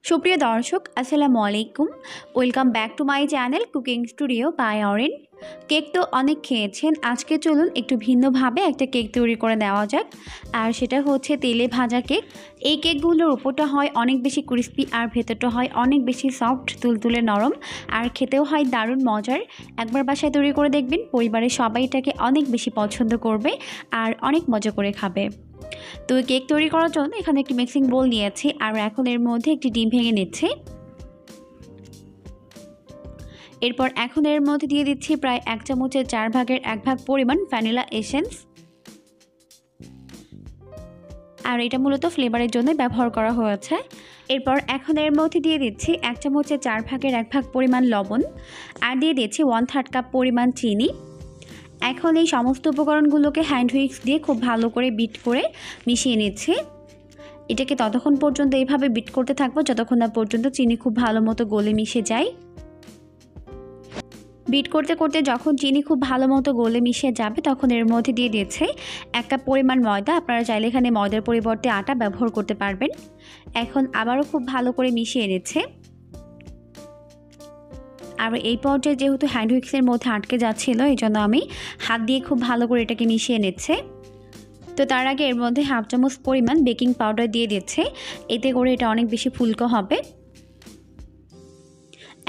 সুপ্রিয় দর্শক আসসালামু আলাইকুম। Welcome back to my channel cooking studio by Orin. Cake তো অনেক খেয়েছেন, আজকে চলুন একটু ভিন্নভাবে একটা কেক তৈরি করে দেওয়া যাক। আর সেটা হচ্ছে তেলে ভাজা কেক। এই কেকগুলোর উপরটা হয় অনেক বেশি ক্রিস্পি আর ভেতরটা হয় অনেক বেশি সফট, তুলতুলে নরম, আর খেতেও হয় দারুণ মজার। একবার বাসায় তৈরি করে দেখবেন, পরিবারের সবাই এটাকে অনেক বেশি পছন্দ করবে আর অনেক মজা করে খাবে। তো কেক তৈরি করার জন্য এখানে একটি মিক্সিং বোল নিয়েছি আর এখন এর মধ্যে একটি ডিম ভেঙে নিচ্ছি। এরপর এখন এর মধ্যে দিয়ে দিচ্ছি প্রায় 1 চামচের 4 ভাগের 1 ভাগ পরিমাণ ভ্যানিলা এসেন্স। আর এটা মূলত ফ্লেভারের জন্য ব্যবহার করা হয়েছে। এরপর এখন এর মধ্যে দিয়ে দিচ্ছি 1 চামচের 4 ভাগের 1 ভাগ পরিমাণ লবণ আর দিয়ে দিচ্ছি 1/3 কাপ পরিমাণ চিনি। এখন এই সমস্ত উপকরণগুলোকে হ্যান্ড হুইক্স দিয়ে খুব ভালো করে বিট করে মিশিয়ে নিচ্ছি। এটাকে ততক্ষণ পর্যন্ত এইভাবে বিট করতে থাকবো যতক্ষণ না পর্যন্ত চিনি খুব ভালো মতো গলে মিশে যায়। বিট করতে করতে যখন চিনি খুব ভালো মতো গলে মিশে যাবে তখন এর মধ্যে দিয়ে দিয়েছে 1 কাপ পরিমাণ ময়দা। আপনারা চাইলে এখানে ময়দার পরিবর্তে আটা ব্যবহার করতে পারবেন। এখন আবারও খুব ভালো করে মিশিয়ে নিচ্ছে। আর এই পর্যায়ে যেহেতু হ্যান্ড হুইক্সের মধ্যে আটকে যাচ্ছিলো, এই জন্য আমি হাত দিয়ে খুব ভালো করে এটাকে মিশিয়ে নিচ্ছে। তো তার আগে এর মধ্যে 1/2 চামচ পরিমাণ বেকিং পাউডার দিয়ে দিচ্ছে, এতে করে এটা অনেক বেশি ফুলকো হবে।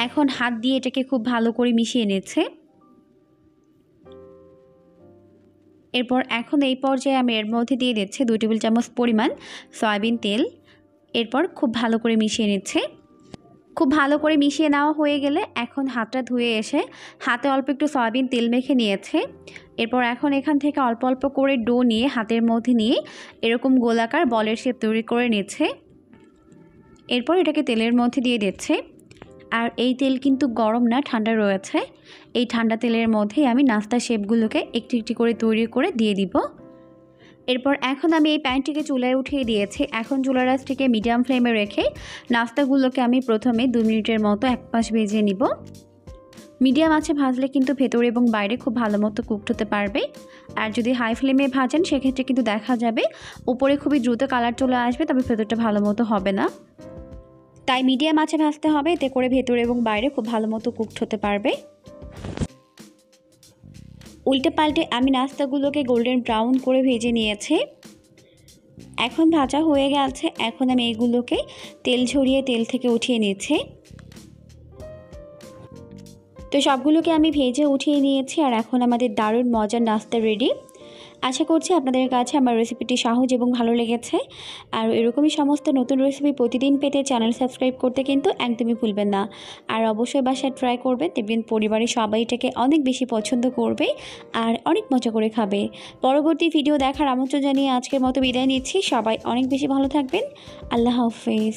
এখন হাত দিয়ে এটাকে খুব ভালো করে মিশিয়ে নিচ্ছে। এরপর এখন এই পর্যায়ে আমি এর মধ্যে দিয়ে দিচ্ছি 2 টেবিল চামচ পরিমাণ সয়াবিন তেল। এরপর খুব ভালো করে মিশিয়ে নিচ্ছে। খুব ভালো করে মিশিয়ে নেওয়া হয়ে গেলে এখন হাতটা ধুয়ে এসে হাতে অল্প একটু সয়াবিন তেল মেখে নিয়েছে। এরপর এখন এখান থেকে অল্প অল্প করে ডো নিয়ে হাতের মধ্যে নিয়ে এরকম গোলাকার বলের শেপ তৈরি করে নিচ্ছে। এরপর এটাকে তেলের মধ্যে দিয়ে দিচ্ছে। আর এই তেল কিন্তু গরম না, ঠান্ডা রয়েছে। এই ঠান্ডা তেলের মধ্যেই আমি নাস্তা শেপগুলোকে একটি একটি করে তৈরি করে দিয়ে দিব। এরপর এখন আমি এই প্যানটিকে চুলায় উঠিয়ে দিয়েছি। এখন চুলার আঁচটিকে মিডিয়াম ফ্লেমে রেখে নাস্তাগুলোকে আমি প্রথমে 2 মিনিটের মতো এক পাশ ভেজে নিব। মিডিয়াম আঁচে ভাজলে কিন্তু ভেতরে এবং বাইরে খুব ভালো মতো কুকড হতে পারবে। আর যদি হাই ফ্লেমে ভাজেন সেক্ষেত্রে কিন্তু দেখা যাবে উপরে খুবই দ্রুত কালার চলে আসবে, তবে ভেতরটা ভালো মতো হবে না। তাই মিডিয়াম আঁচে ভাজতে হবে, এতে করে ভেতরে এবং বাইরে খুব ভালো মতো কুকড হতে পারবে। উল্টে পাল্টে আমি নাস্তাগুলোকে গোল্ডেন ব্রাউন করে ভেজে নিয়েছি। এখন ভাজা হয়ে গেছে। এখন আমি এগুলোকে তেল ঝরিয়ে তেল থেকে উঠিয়ে নিয়েছি। তো সবগুলোকে আমি ভেজে উঠিয়ে নিয়েছি আর এখন আমাদের দারুণ মজার নাস্তা রেডি। আশা করছি আপনাদের কাছে আমার রেসিপিটি সহজ এবং ভালো লেগেছে। আর এরকমই সমস্ত নতুন রেসিপি প্রতিদিন পেতে চ্যানেল সাবস্ক্রাইব করতে কিন্তু একদমই ভুলবেন না। আর অবশ্যই বাসায় ট্রাই করবেন, দেখবেন পরিবারের সবাই এটাকে অনেক বেশি পছন্দ করবে আর অনেক মজা করে খাবে। পরবর্তী ভিডিও দেখার আমন্ত্রণ জানিয়ে আজকের মতো বিদায় নিচ্ছি। সবাই অনেক বেশি ভালো থাকবেন। আল্লাহ হাফেজ।